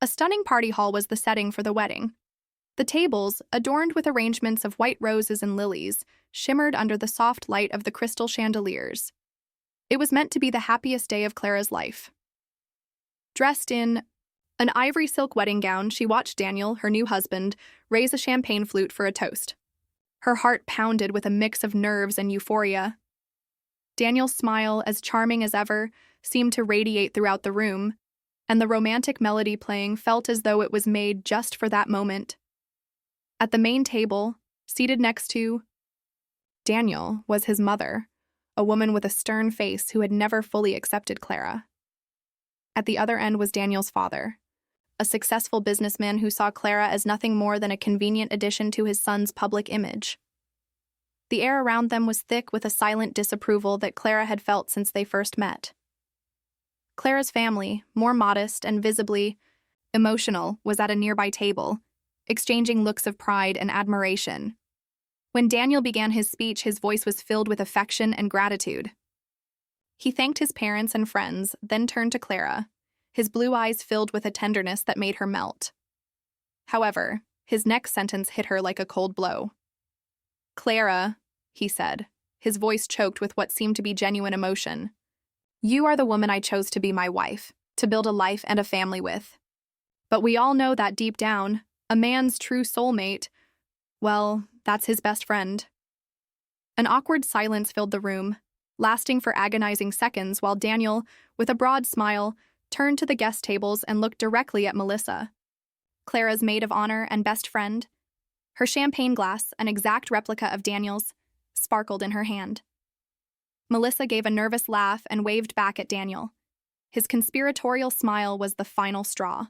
A stunning party hall was the setting for the wedding. The tables, adorned with arrangements of white roses and lilies, shimmered under the soft light of the crystal chandeliers. It was meant to be the happiest day of Clara's life. Dressed in an ivory silk wedding gown, she watched Daniel, her new husband, raise a champagne flute for a toast. Her heart pounded with a mix of nerves and euphoria. Daniel's smile, as charming as ever, seemed to radiate throughout the room, and the romantic melody playing felt as though it was made just for that moment. At the main table, seated next to Daniel, was his mother, a woman with a stern face who had never fully accepted Clara. At the other end was Daniel's father, a successful businessman who saw Clara as nothing more than a convenient addition to his son's public image. The air around them was thick with a silent disapproval that Clara had felt since they first met. Clara's family, more modest and visibly emotional, was at a nearby table, exchanging looks of pride and admiration. When Daniel began his speech, his voice was filled with affection and gratitude. He thanked his parents and friends, then turned to Clara, his blue eyes filled with a tenderness that made her melt. However, his next sentence hit her like a cold blow. "Clara," he said, his voice choked with what seemed to be genuine emotion, "you are the woman I chose to be my wife, to build a life and a family with. But we all know that deep down, a man's true soulmate, well, that's his best friend." An awkward silence filled the room, lasting for agonizing seconds while Daniel, with a broad smile, turned to the guest tables and looked directly at Melissa, Clara's maid of honor and best friend. Her champagne glass, an exact replica of Daniel's, sparkled in her hand. Melissa gave a nervous laugh and waved back at Daniel. His conspiratorial smile was the final straw.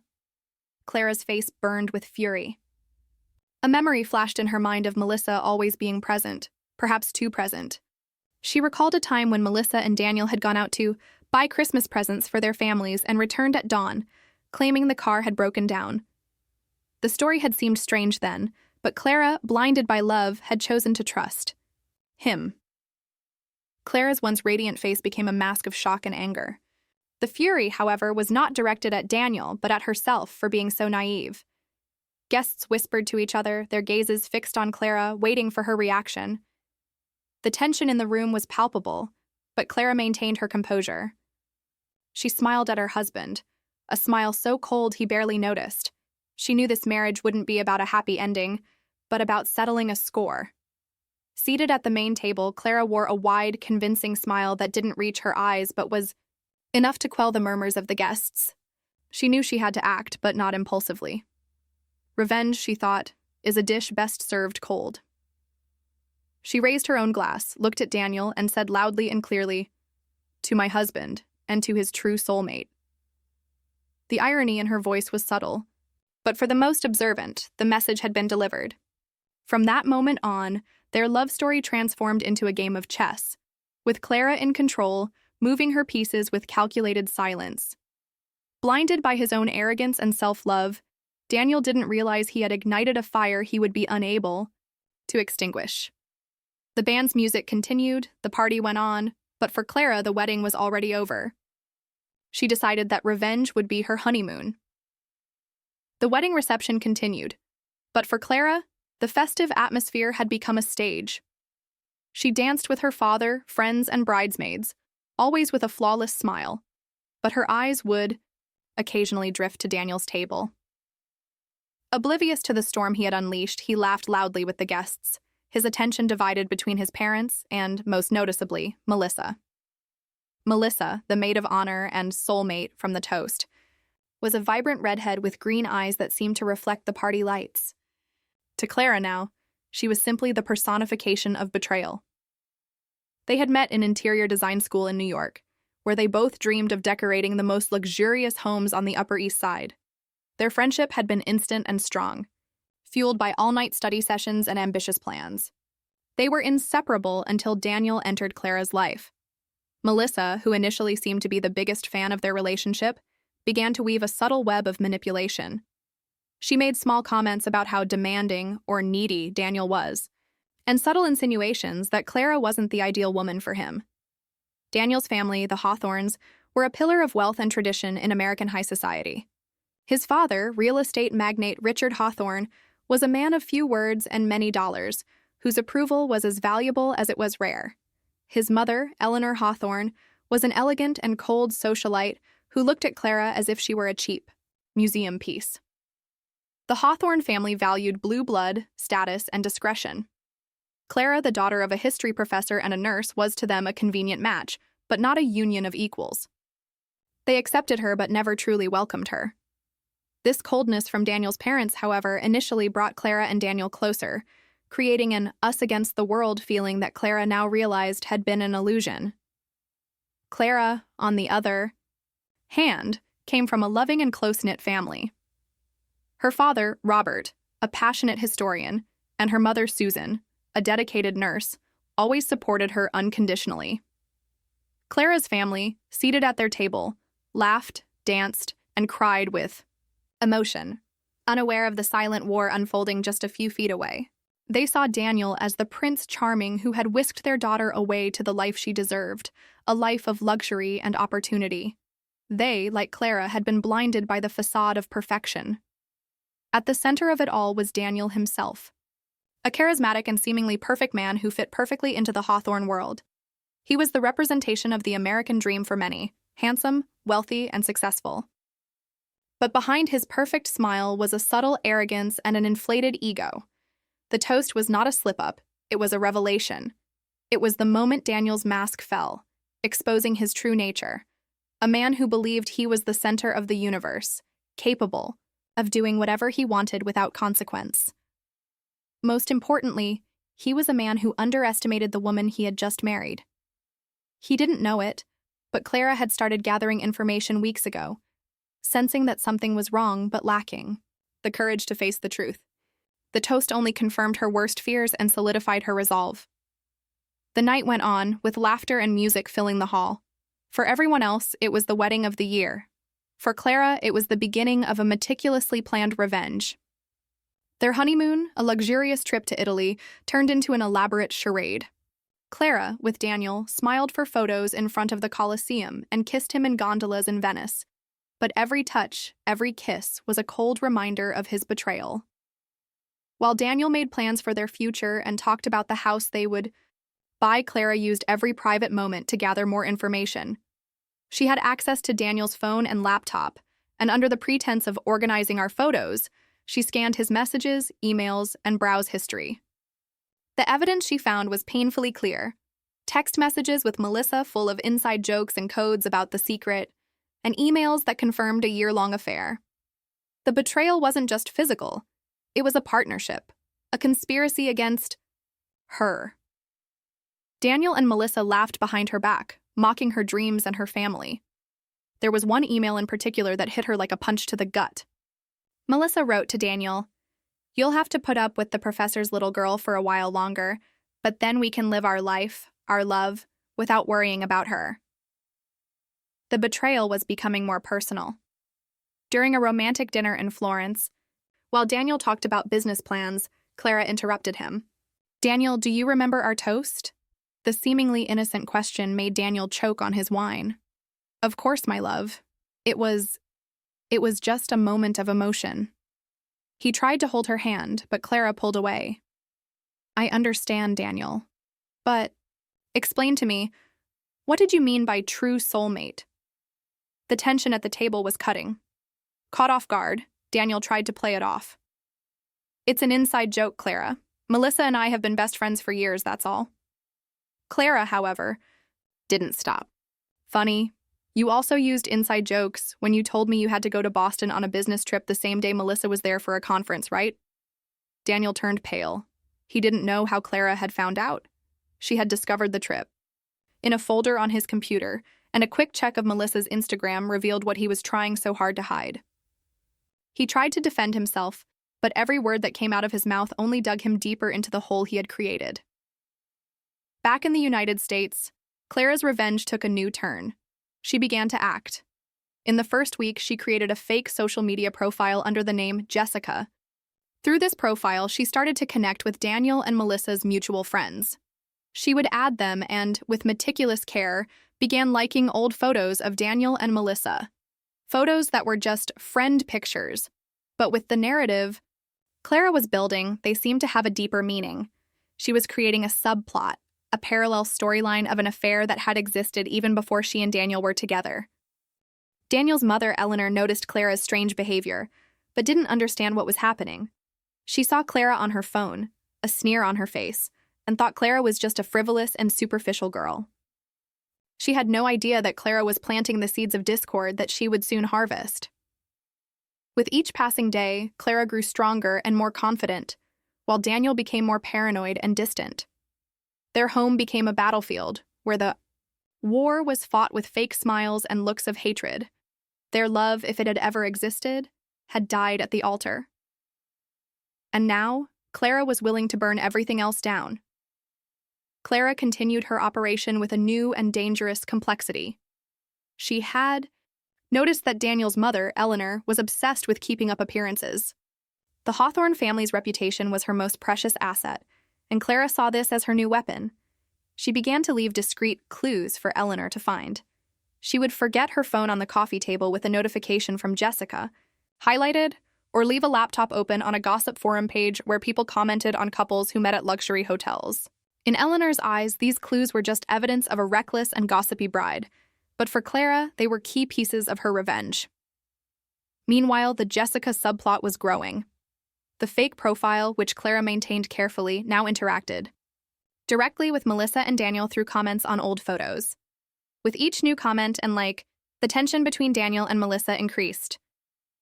Clara's face burned with fury. A memory flashed in her mind of Melissa always being present, perhaps too present. She recalled a time when Melissa and Daniel had gone out to buy Christmas presents for their families and returned at dawn, claiming the car had broken down. The story had seemed strange then, but Clara, blinded by love, had chosen to trust him. Clara's once radiant face became a mask of shock and anger. The fury, however, was not directed at Daniel, but at herself for being so naive. Guests whispered to each other, their gazes fixed on Clara, waiting for her reaction. The tension in the room was palpable, but Clara maintained her composure. She smiled at her husband, a smile so cold he barely noticed. She knew this marriage wouldn't be about a happy ending, but about settling a score. Seated at the main table, Clara wore a wide, convincing smile that didn't reach her eyes but was enough to quell the murmurs of the guests. She knew she had to act, but not impulsively. Revenge, she thought, is a dish best served cold. She raised her own glass, looked at Daniel, and said loudly and clearly, "To my husband, and to his true soulmate." The irony in her voice was subtle, but for the most observant, the message had been delivered. From that moment on, their love story transformed into a game of chess, with Clara in control, moving her pieces with calculated silence. Blinded by his own arrogance and self-love, Daniel didn't realize he had ignited a fire he would be unable to extinguish. The band's music continued, the party went on, but for Clara, the wedding was already over. She decided that revenge would be her honeymoon. The wedding reception continued, but for Clara, the festive atmosphere had become a stage. She danced with her father, friends, and bridesmaids, always with a flawless smile, but her eyes would occasionally drift to Daniel's table. Oblivious to the storm he had unleashed, he laughed loudly with the guests, his attention divided between his parents and, most noticeably, Melissa. Melissa, the maid of honor and soulmate from the toast, was a vibrant redhead with green eyes that seemed to reflect the party lights. To Clara now, she was simply the personification of betrayal. They had met in interior design school in New York, where they both dreamed of decorating the most luxurious homes on the Upper East Side. Their friendship had been instant and strong, fueled by all-night study sessions and ambitious plans. They were inseparable until Daniel entered Clara's life. Melissa, who initially seemed to be the biggest fan of their relationship, began to weave a subtle web of manipulation. She made small comments about how demanding or needy Daniel was, and subtle insinuations that Clara wasn't the ideal woman for him. Daniel's family, the Hawthorns, were a pillar of wealth and tradition in American high society. His father, real estate magnate Richard Hawthorne, was a man of few words and many dollars, whose approval was as valuable as it was rare. His mother, Eleanor Hawthorne, was an elegant and cold socialite who looked at Clara as if she were a cheap museum piece. The Hawthorne family valued blue blood, status, and discretion. Clara, the daughter of a history professor and a nurse, was to them a convenient match, but not a union of equals. They accepted her but never truly welcomed her. This coldness from Daniel's parents, however, initially brought Clara and Daniel closer, creating an us-against-the-world feeling that Clara now realized had been an illusion. Clara, on the other hand, came from a loving and close-knit family. Her father, Robert, a passionate historian, and her mother, Susan, a dedicated nurse, always supported her unconditionally. Clara's family, seated at their table, laughed, danced, and cried with emotion, unaware of the silent war unfolding just a few feet away. They saw Daniel as the Prince Charming who had whisked their daughter away to the life she deserved, a life of luxury and opportunity. They, like Clara, had been blinded by the facade of perfection. At the center of it all was Daniel himself, a charismatic and seemingly perfect man who fit perfectly into the Hawthorne world. He was the representation of the American dream for many, handsome, wealthy, and successful. But behind his perfect smile was a subtle arrogance and an inflated ego. The toast was not a slip-up, it was a revelation. It was the moment Daniel's mask fell, exposing his true nature. A man who believed he was the center of the universe, capable of doing whatever he wanted without consequence. Most importantly, he was a man who underestimated the woman he had just married. He didn't know it, but Clara had started gathering information weeks ago, sensing that something was wrong but lacking the courage to face the truth. The toast only confirmed her worst fears and solidified her resolve. The night went on, with laughter and music filling the hall. For everyone else, it was the wedding of the year. For Clara, it was the beginning of a meticulously planned revenge. Their honeymoon, a luxurious trip to Italy, turned into an elaborate charade. Clara, with Daniel, smiled for photos in front of the Colosseum and kissed him in gondolas in Venice. But every touch, every kiss, was a cold reminder of his betrayal. While Daniel made plans for their future and talked about the house they would buy, Clara used every private moment to gather more information. She had access to Daniel's phone and laptop, and under the pretense of organizing our photos, she scanned his messages, emails, and browse history. The evidence she found was painfully clear. Text messages with Melissa full of inside jokes and codes about the secret, and emails that confirmed a year-long affair. The betrayal wasn't just physical. It was a partnership, a conspiracy against her. Daniel and Melissa laughed behind her back, mocking her dreams and her family. There was one email in particular that hit her like a punch to the gut. Melissa wrote to Daniel, "You'll have to put up with the professor's little girl for a while longer, but then we can live our life, our love, without worrying about her." The betrayal was becoming more personal. During a romantic dinner in Florence, while Daniel talked about business plans, Clara interrupted him. "Daniel, do you remember our toast?" The seemingly innocent question made Daniel choke on his wine. "Of course, my love. It was just a moment of emotion." He tried to hold her hand, but Clara pulled away. "I understand, Daniel. But explain to me, what did you mean by true soulmate?" The tension at the table was cutting. Caught off guard, Daniel tried to play it off. "It's an inside joke, Clara. Melissa and I have been best friends for years, that's all." Clara, however, didn't stop. "Funny. You also used inside jokes when you told me you had to go to Boston on a business trip the same day Melissa was there for a conference, right?" Daniel turned pale. He didn't know how Clara had found out. She had discovered the trip in a folder on his computer, and a quick check of Melissa's Instagram revealed what he was trying so hard to hide. He tried to defend himself, but every word that came out of his mouth only dug him deeper into the hole he had created. Back in the United States, Clara's revenge took a new turn. She began to act. In the first week, she created a fake social media profile under the name Jessica. Through this profile, she started to connect with Daniel and Melissa's mutual friends. She would add them and, with meticulous care, began liking old photos of Daniel and Melissa. Photos that were just friend pictures. But with the narrative Clara was building, they seemed to have a deeper meaning. She was creating a subplot, a parallel storyline of an affair that had existed even before she and Daniel were together. Daniel's mother, Eleanor, noticed Clara's strange behavior, but didn't understand what was happening. She saw Clara on her phone, a sneer on her face, and thought Clara was just a frivolous and superficial girl. She had no idea that Clara was planting the seeds of discord that she would soon harvest. With each passing day, Clara grew stronger and more confident, while Daniel became more paranoid and distant. Their home became a battlefield, where the war was fought with fake smiles and looks of hatred. Their love, if it had ever existed, had died at the altar. And now, Clara was willing to burn everything else down. Clara continued her operation with a new and dangerous complexity. She had noticed that Daniel's mother, Eleanor, was obsessed with keeping up appearances. The Hawthorne family's reputation was her most precious asset, and Clara saw this as her new weapon. She began to leave discreet clues for Eleanor to find. She would forget her phone on the coffee table with a notification from Jessica, highlighted, or leave a laptop open on a gossip forum page where people commented on couples who met at luxury hotels. In Eleanor's eyes, these clues were just evidence of a reckless and gossipy bride, but for Clara, they were key pieces of her revenge. Meanwhile, the Jessica subplot was growing. The fake profile, which Clara maintained carefully, now interacted directly with Melissa and Daniel through comments on old photos. With each new comment and like, the tension between Daniel and Melissa increased.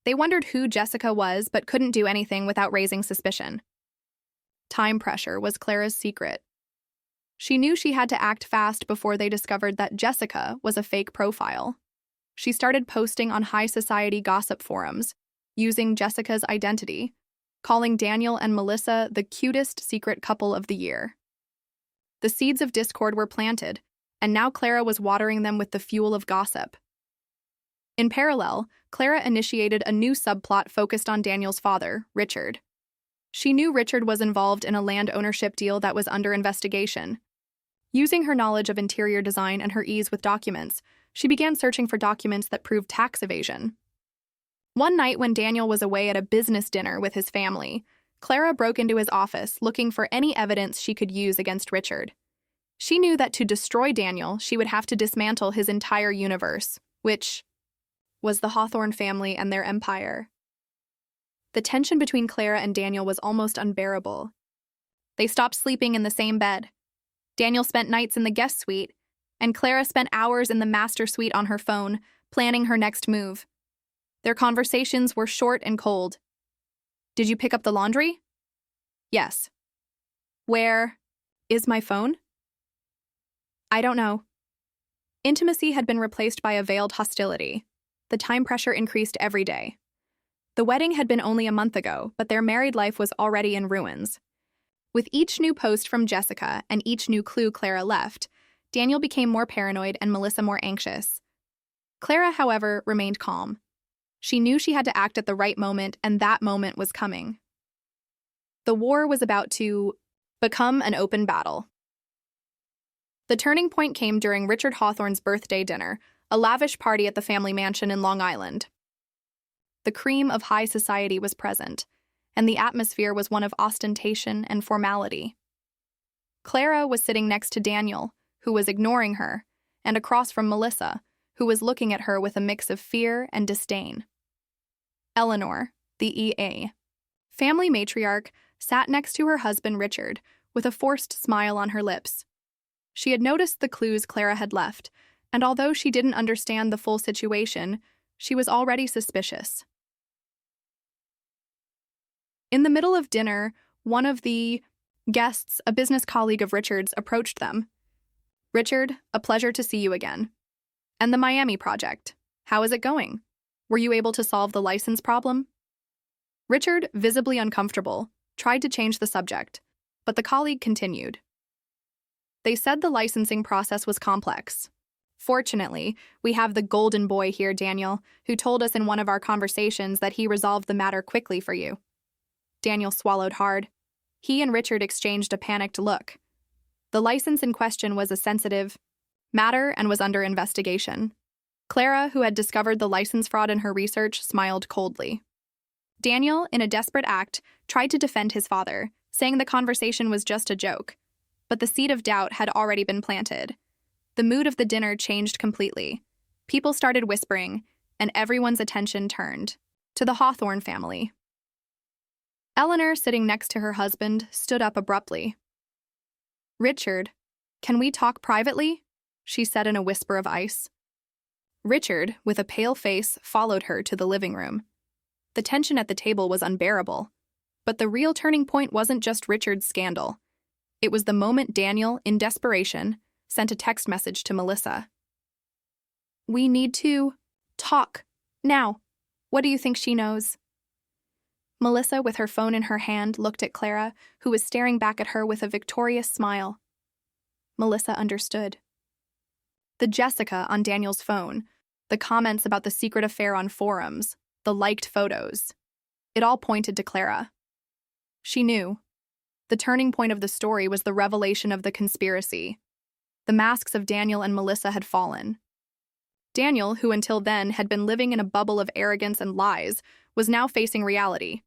They wondered who Jessica was, but couldn't do anything without raising suspicion. Time pressure was Clara's secret. She knew she had to act fast before they discovered that Jessica was a fake profile. She started posting on high society gossip forums, using Jessica's identity, calling Daniel and Melissa the cutest secret couple of the year. The seeds of discord were planted, and now Clara was watering them with the fuel of gossip. In parallel, Clara initiated a new subplot focused on Daniel's father, Richard. She knew Richard was involved in a land ownership deal that was under investigation. Using her knowledge of interior design and her ease with documents, she began searching for documents that proved tax evasion. One night when Daniel was away at a business dinner with his family, Clara broke into his office looking for any evidence she could use against Richard. She knew that to destroy Daniel, she would have to dismantle his entire universe, which was the Hawthorne family and their empire. The tension between Clara and Daniel was almost unbearable. They stopped sleeping in the same bed. Daniel spent nights in the guest suite, and Clara spent hours in the master suite on her phone, planning her next move. Their conversations were short and cold. "Did you pick up the laundry?" "Yes." "Where is my phone?" "I don't know." Intimacy had been replaced by a veiled hostility. The time pressure increased every day. The wedding had been only a month ago, but their married life was already in ruins. With each new post from Jessica and each new clue Clara left, Daniel became more paranoid and Melissa more anxious. Clara, however, remained calm. She knew she had to act at the right moment, and that moment was coming. The war was about to become an open battle. The turning point came during Richard Hawthorne's birthday dinner, a lavish party at the family mansion in Long Island. The cream of high society was present, and the atmosphere was one of ostentation and formality. Clara was sitting next to Daniel, who was ignoring her, and across from Melissa, who was looking at her with a mix of fear and disdain. Eleanor, the EA family matriarch, sat next to her husband Richard, with a forced smile on her lips. She had noticed the clues Clara had left, and although she didn't understand the full situation, she was already suspicious. In the middle of dinner, one of the guests, a business colleague of Richard's, approached them. "Richard, a pleasure to see you again. And the Miami project, how is it going? Were you able to solve the license problem?" Richard, visibly uncomfortable, tried to change the subject, but the colleague continued. "They said the licensing process was complex. Fortunately, we have the golden boy here, Daniel, who told us in one of our conversations that he resolved the matter quickly for you." Daniel swallowed hard. He and Richard exchanged a panicked look. The license in question was a sensitive matter and was under investigation. Clara, who had discovered the license fraud in her research, smiled coldly. Daniel, in a desperate act, tried to defend his father, saying the conversation was just a joke. But the seed of doubt had already been planted. The mood of the dinner changed completely. People started whispering, and everyone's attention turned to the Hawthorne family. Eleanor, sitting next to her husband, stood up abruptly. "Richard, can we talk privately?" she said in a whisper of ice. Richard, with a pale face, followed her to the living room. The tension at the table was unbearable. But the real turning point wasn't just Richard's scandal. It was the moment Daniel, in desperation, sent a text message to Melissa. "We need to talk. Now. What do you think she knows?" Melissa, with her phone in her hand, looked at Clara, who was staring back at her with a victorious smile. Melissa understood. The Jessica on Daniel's phone, the comments about the secret affair on forums, the liked photos. It all pointed to Clara. She knew. The turning point of the story was the revelation of the conspiracy. The masks of Daniel and Melissa had fallen. Daniel, who until then had been living in a bubble of arrogance and lies, was now facing reality.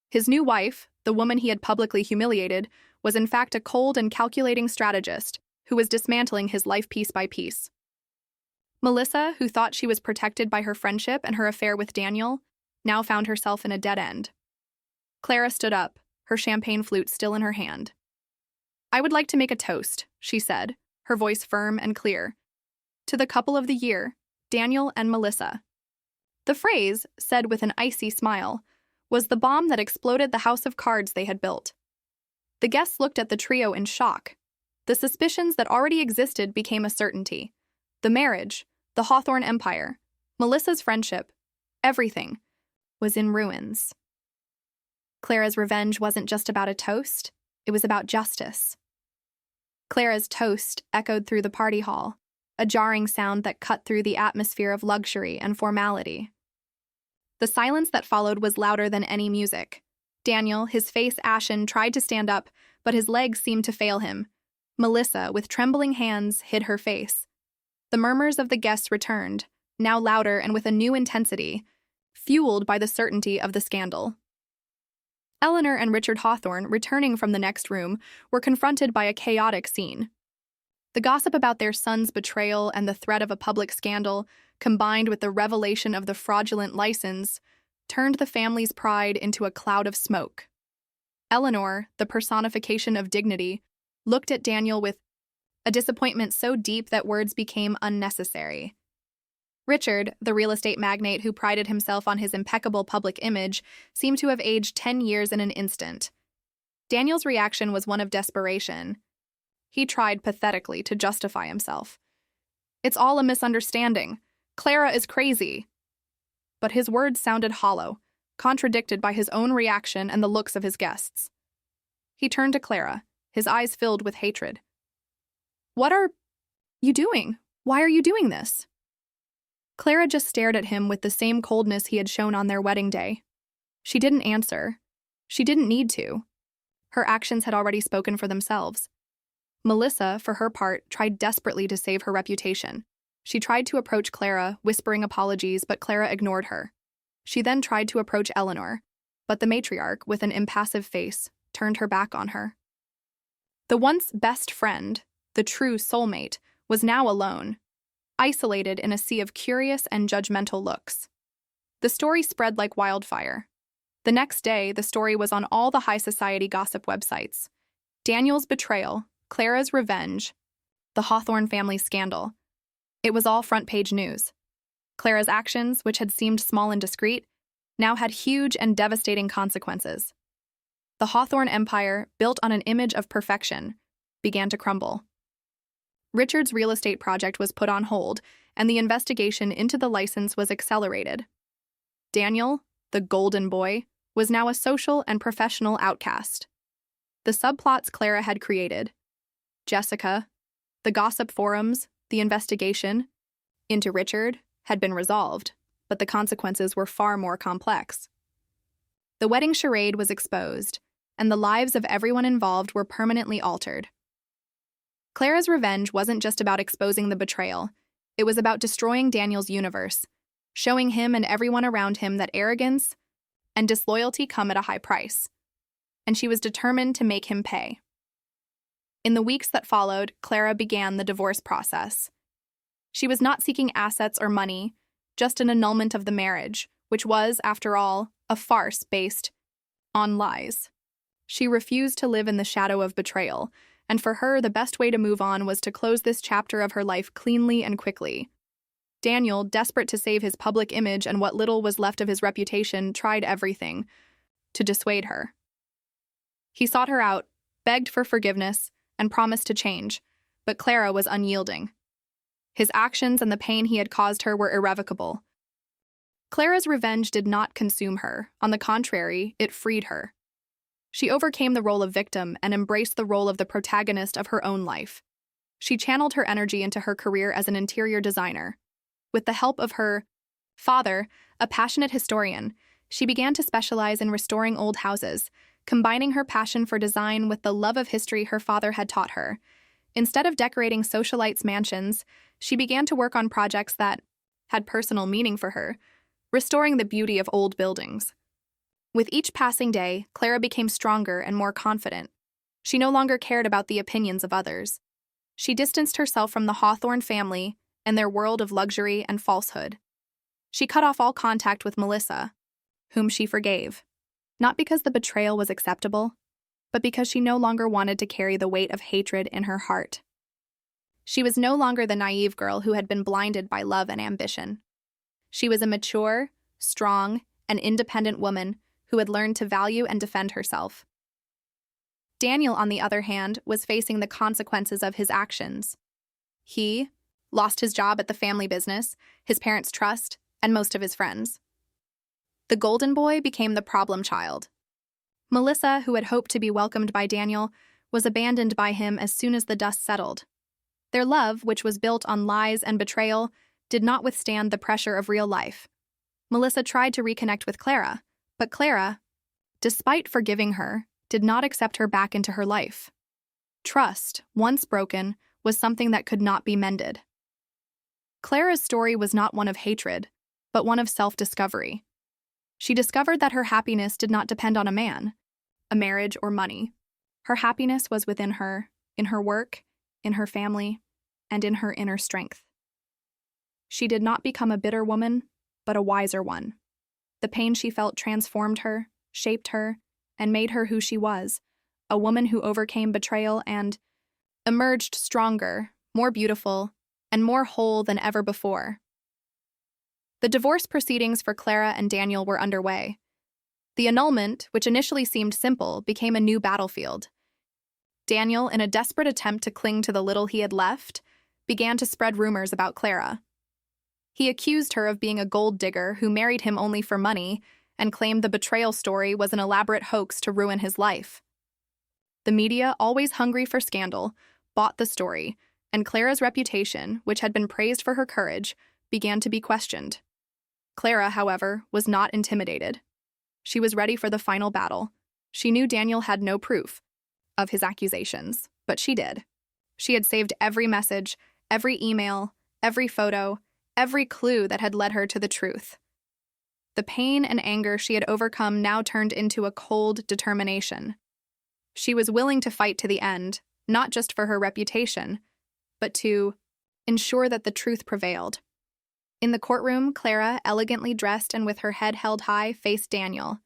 His new wife, the woman he had publicly humiliated, was in fact a cold and calculating strategist who was dismantling his life piece by piece. Melissa, who thought she was protected by her friendship and her affair with Daniel, now found herself in a dead end. Clara stood up, her champagne flute still in her hand. "I would like to make a toast," she said, her voice firm and clear. "To the couple of the year, Daniel and Melissa." The phrase, said with an icy smile, was the bomb that exploded the house of cards they had built. The guests looked at the trio in shock. The suspicions that already existed became a certainty. The marriage, the Hawthorne empire, Melissa's friendship, everything was in ruins. Clara's revenge wasn't just about a toast, it was about justice. Clara's toast echoed through the party hall, a jarring sound that cut through the atmosphere of luxury and formality. The silence that followed was louder than any music. Daniel, his face ashen, tried to stand up, but his legs seemed to fail him. Melissa, with trembling hands, hid her face. The murmurs of the guests returned, now louder and with a new intensity, fueled by the certainty of the scandal. Eleanor and Richard Hawthorne, returning from the next room, were confronted by a chaotic scene. The gossip about their son's betrayal and the threat of a public scandal, combined with the revelation of the fraudulent license, turned the family's pride into a cloud of smoke. Eleanor, the personification of dignity, looked at Daniel with a disappointment so deep that words became unnecessary. Richard, the real estate magnate who prided himself on his impeccable public image, seemed to have aged 10 years in an instant. Daniel's reaction was one of desperation. He tried pathetically to justify himself. "It's all a misunderstanding. Clara is crazy." But his words sounded hollow, contradicted by his own reaction and the looks of his guests. He turned to Clara, his eyes filled with hatred. "What are you doing? Why are you doing this?" Clara just stared at him with the same coldness he had shown on their wedding day. She didn't answer. She didn't need to. Her actions had already spoken for themselves. Melissa, for her part, tried desperately to save her reputation. She tried to approach Clara, whispering apologies, but Clara ignored her. She then tried to approach Eleanor, but the matriarch, with an impassive face, turned her back on her. The once best friend, the true soulmate, was now alone, isolated in a sea of curious and judgmental looks. The story spread like wildfire. The next day, the story was on all the high society gossip websites. Daniel's betrayal, Clara's revenge, the Hawthorne family scandal. It was all front-page news. Clara's actions, which had seemed small and discreet, now had huge and devastating consequences. The Hawthorne empire, built on an image of perfection, began to crumble. Richard's real estate project was put on hold, and the investigation into the license was accelerated. Daniel, the golden boy, was now a social and professional outcast. The subplots Clara had created, Jessica, the gossip forums, the investigation into Richard, had been resolved, but the consequences were far more complex. The wedding charade was exposed, and the lives of everyone involved were permanently altered. Clara's revenge wasn't just about exposing the betrayal, It was about destroying Daniel's universe, showing him and everyone around him that arrogance and disloyalty come at a high price. And she was determined to make him pay. In the weeks that followed, Clara began the divorce process. She was not seeking assets or money, just an annulment of the marriage, which was, after all, a farce based on lies. She refused to live in the shadow of betrayal, and for her, the best way to move on was to close this chapter of her life cleanly and quickly. Daniel, desperate to save his public image and what little was left of his reputation, tried everything to dissuade her. He sought her out, begged for forgiveness, and promised to change, but Clara was unyielding. His actions and the pain he had caused her were irrevocable. Clara's revenge did not consume her. On the contrary, it freed her. She overcame the role of victim and embraced the role of the protagonist of her own life. She channeled her energy into her career as an interior designer. With the help of her father, a passionate historian, she began to specialize in restoring old houses, combining her passion for design with the love of history her father had taught her. Instead of decorating socialites' mansions, she began to work on projects that had personal meaning for her, restoring the beauty of old buildings. With each passing day, Clara became stronger and more confident. She no longer cared about the opinions of others. She distanced herself from the Hawthorne family and their world of luxury and falsehood. She cut off all contact with Melissa, whom she forgave, not because the betrayal was acceptable, but because she no longer wanted to carry the weight of hatred in her heart. She was no longer the naive girl who had been blinded by love and ambition. She was a mature, strong, and independent woman who had learned to value and defend herself. Daniel, on the other hand, was facing the consequences of his actions. He lost his job at the family business, his parents' trust, and most of his friends. The golden boy became the problem child. Melissa, who had hoped to be welcomed by Daniel, was abandoned by him as soon as the dust settled. Their love, which was built on lies and betrayal, did not withstand the pressure of real life. Melissa tried to reconnect with Clara, but Clara, despite forgiving her, did not accept her back into her life. Trust, once broken, was something that could not be mended. Clara's story was not one of hatred, but one of self-discovery. She discovered that her happiness did not depend on a man, a marriage, or money. Her happiness was within her, in her work, in her family, and in her inner strength. She did not become a bitter woman, but a wiser one. The pain she felt transformed her, shaped her, and made her who she was, a woman who overcame betrayal and emerged stronger, more beautiful, and more whole than ever before. The divorce proceedings for Clara and Daniel were underway. The annulment, which initially seemed simple, became a new battlefield. Daniel, in a desperate attempt to cling to the little he had left, began to spread rumors about Clara. He accused her of being a gold digger who married him only for money and claimed the betrayal story was an elaborate hoax to ruin his life. The media, always hungry for scandal, bought the story, and Clara's reputation, which had been praised for her courage, began to be questioned. Clara, however, was not intimidated. She was ready for the final battle. She knew Daniel had no proof of his accusations, but she did. She had saved every message, every email, every photo, every clue that had led her to the truth. The pain and anger she had overcome now turned into a cold determination. She was willing to fight to the end, not just for her reputation, but to ensure that the truth prevailed. In the courtroom, Clara, elegantly dressed and with her head held high, faced Daniel.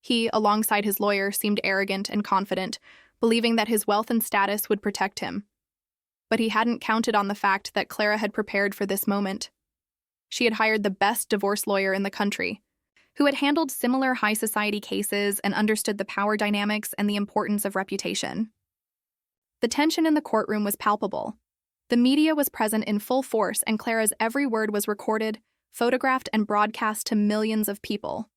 He, alongside his lawyer, seemed arrogant and confident, believing that his wealth and status would protect him. But he hadn't counted on the fact that Clara had prepared for this moment. She had hired the best divorce lawyer in the country, who had handled similar high society cases and understood the power dynamics and the importance of reputation. The tension in the courtroom was palpable. The media was present in full force, and Clara's every word was recorded, photographed, and broadcast to millions of people.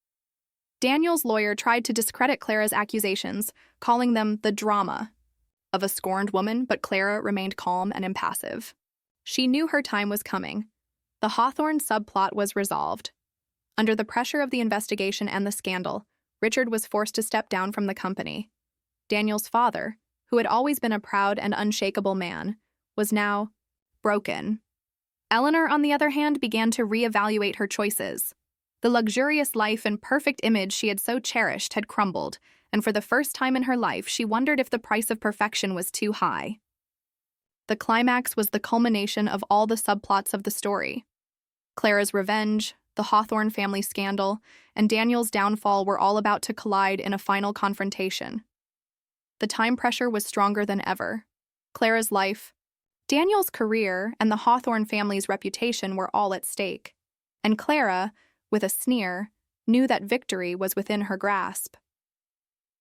Daniel's lawyer tried to discredit Clara's accusations, calling them the drama of a scorned woman, but Clara remained calm and impassive. She knew her time was coming. The Hawthorne subplot was resolved. Under the pressure of the investigation and the scandal, Richard was forced to step down from the company. Daniel's father, who had always been a proud and unshakable man, was now broken. Eleanor, on the other hand, began to reevaluate her choices. The luxurious life and perfect image she had so cherished had crumbled, and for the first time in her life, she wondered if the price of perfection was too high. The climax was the culmination of all the subplots of the story. Clara's revenge, the Hawthorne family scandal, and Daniel's downfall were all about to collide in a final confrontation. The time pressure was stronger than ever. Clara's life, Daniel's career, and the Hawthorne family's reputation were all at stake. And Clara, with a sneer, knew that victory was within her grasp.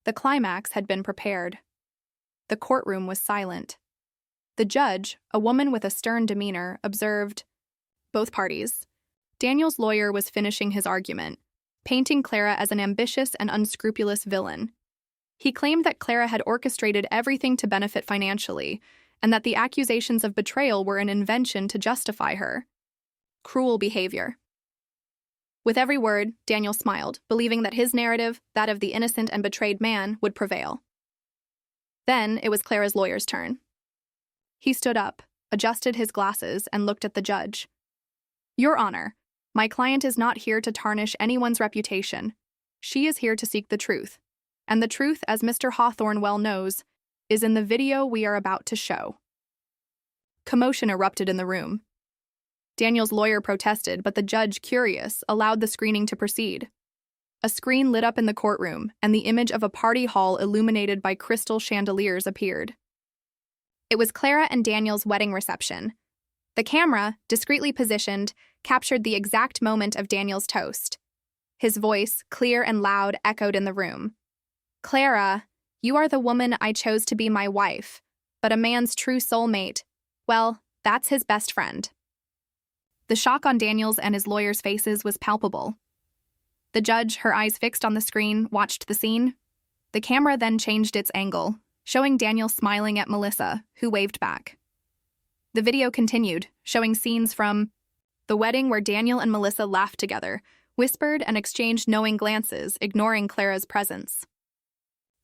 The climax had been prepared. The courtroom was silent. The judge, a woman with a stern demeanor, observed both parties. Daniel's lawyer was finishing his argument, painting Clara as an ambitious and unscrupulous villain. He claimed that Clara had orchestrated everything to benefit financially, and that the accusations of betrayal were an invention to justify her cruel behavior. With every word, Daniel smiled, believing that his narrative, that of the innocent and betrayed man, would prevail. Then it was Clara's lawyer's turn. He stood up, adjusted his glasses, and looked at the judge. "Your Honor, my client is not here to tarnish anyone's reputation. She is here to seek the truth. And the truth, as Mr. Hawthorne well knows, is in the video we are about to show." Commotion erupted in the room. Daniel's lawyer protested, but the judge, curious, allowed the screening to proceed. A screen lit up in the courtroom, and the image of a party hall illuminated by crystal chandeliers appeared. It was Clara and Daniel's wedding reception. The camera, discreetly positioned, captured the exact moment of Daniel's toast. His voice, clear and loud, echoed in the room. "Clara, you are the woman I chose to be my wife, but a man's true soulmate, well, that's his best friend." The shock on Daniel's and his lawyer's faces was palpable. The judge, her eyes fixed on the screen, watched the scene. The camera then changed its angle, showing Daniel smiling at Melissa, who waved back. The video continued, showing scenes from the wedding where Daniel and Melissa laughed together, whispered, and exchanged knowing glances, ignoring Clara's presence.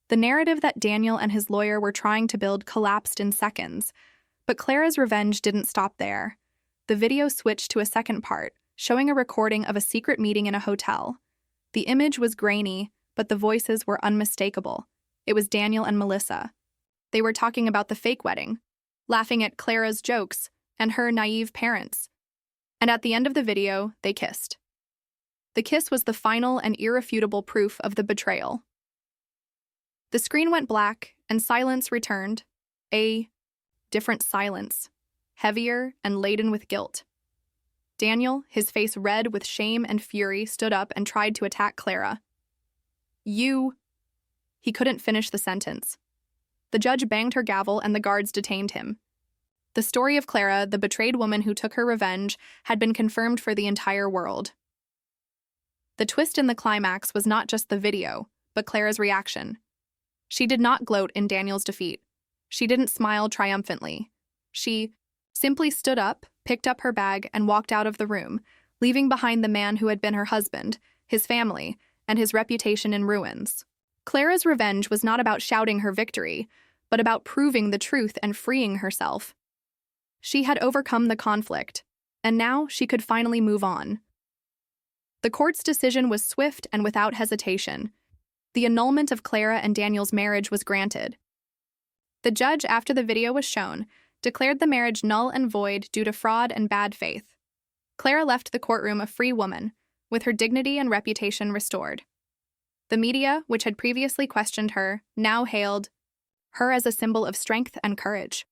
The narrative that Daniel and his lawyer were trying to build collapsed in seconds, but Clara's revenge didn't stop there. The video switched to a second part, showing a recording of a secret meeting in a hotel. The image was grainy, but the voices were unmistakable. It was Daniel and Melissa. They were talking about the fake wedding, laughing at Clara's jokes and her naive parents. And at the end of the video, they kissed. The kiss was the final and irrefutable proof of the betrayal. The screen went black, and silence returned. A different silence, heavier and laden with guilt. Daniel, his face red with shame and fury, stood up and tried to attack Clara. "You..." He couldn't finish the sentence. The judge banged her gavel and the guards detained him. The story of Clara, the betrayed woman who took her revenge, had been confirmed for the entire world. The twist in the climax was not just the video, but Clara's reaction. She did not gloat in Daniel's defeat. She didn't smile triumphantly. She simply stood up, picked up her bag, and walked out of the room, leaving behind the man who had been her husband, his family, and his reputation in ruins. Clara's revenge was not about shouting her victory, but about proving the truth and freeing herself. She had overcome the conflict, and now she could finally move on. The court's decision was swift and without hesitation. The annulment of Clara and Daniel's marriage was granted. The judge, after the video was shown, declared the marriage null and void due to fraud and bad faith. Clara left the courtroom a free woman, with her dignity and reputation restored. The media, which had previously questioned her, now hailed her as a symbol of strength and courage.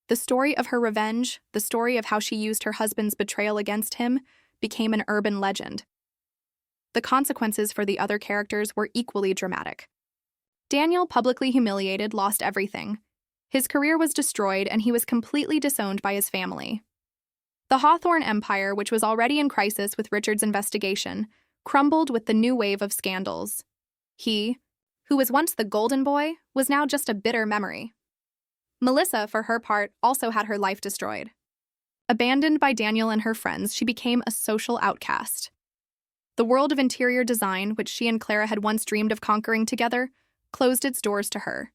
The story of her revenge, the story of how she used her husband's betrayal against him, became an urban legend. The consequences for the other characters were equally dramatic. Daniel, publicly humiliated, lost everything. His career was destroyed, and he was completely disowned by his family. The Hawthorne empire, which was already in crisis with Richard's investigation, crumbled with the new wave of scandals. He, who was once the golden boy, was now just a bitter memory. Melissa, for her part, also had her life destroyed. Abandoned by Daniel and her friends, she became a social outcast. The world of interior design, which she and Clara had once dreamed of conquering together, closed its doors to her.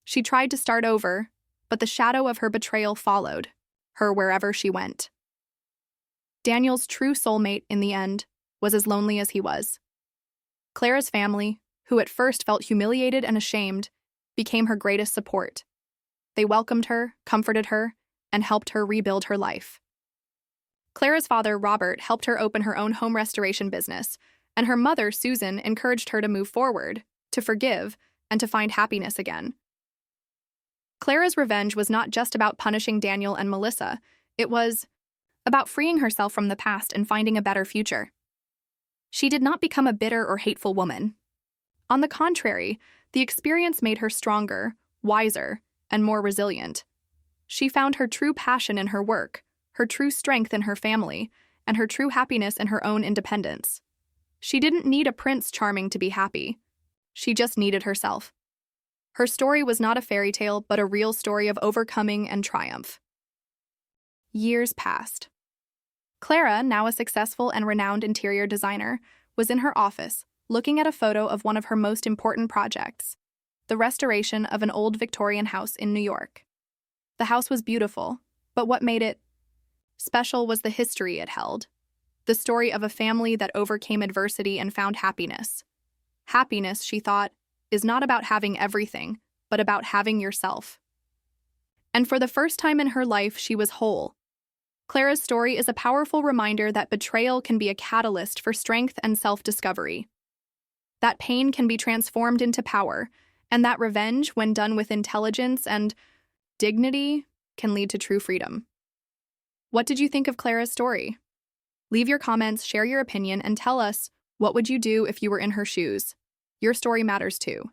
She tried to start over, but the shadow of her betrayal followed her wherever she went. Daniel's true soulmate, in the end, was as lonely as he was. Clara's family, who at first felt humiliated and ashamed, became her greatest support. They welcomed her, comforted her, and helped her rebuild her life. Clara's father, Robert, helped her open her own home restoration business, and her mother, Susan, encouraged her to move forward, to forgive, and to find happiness again. Clara's revenge was not just about punishing Daniel and Melissa, it was about freeing herself from the past and finding a better future. She did not become a bitter or hateful woman. On the contrary, the experience made her stronger, wiser, and more resilient. She found her true passion in her work, her true strength in her family, and her true happiness in her own independence. She didn't need a Prince Charming to be happy. She just needed herself. Her story was not a fairy tale, but a real story of overcoming and triumph. Years passed. Clara, now a successful and renowned interior designer, was in her office, looking at a photo of one of her most important projects, the restoration of an old Victorian house in New York. The house was beautiful, but what made it special was the history it held, the story of a family that overcame adversity and found happiness. Happiness, she thought, is not about having everything, but about having yourself. And for the first time in her life, she was whole. Clara's story is a powerful reminder that betrayal can be a catalyst for strength and self-discovery. That pain can be transformed into power, and that revenge, when done with intelligence and dignity, can lead to true freedom. What did you think of Clara's story? Leave your comments, share your opinion, and tell us, what would you do if you were in her shoes? Your story matters too.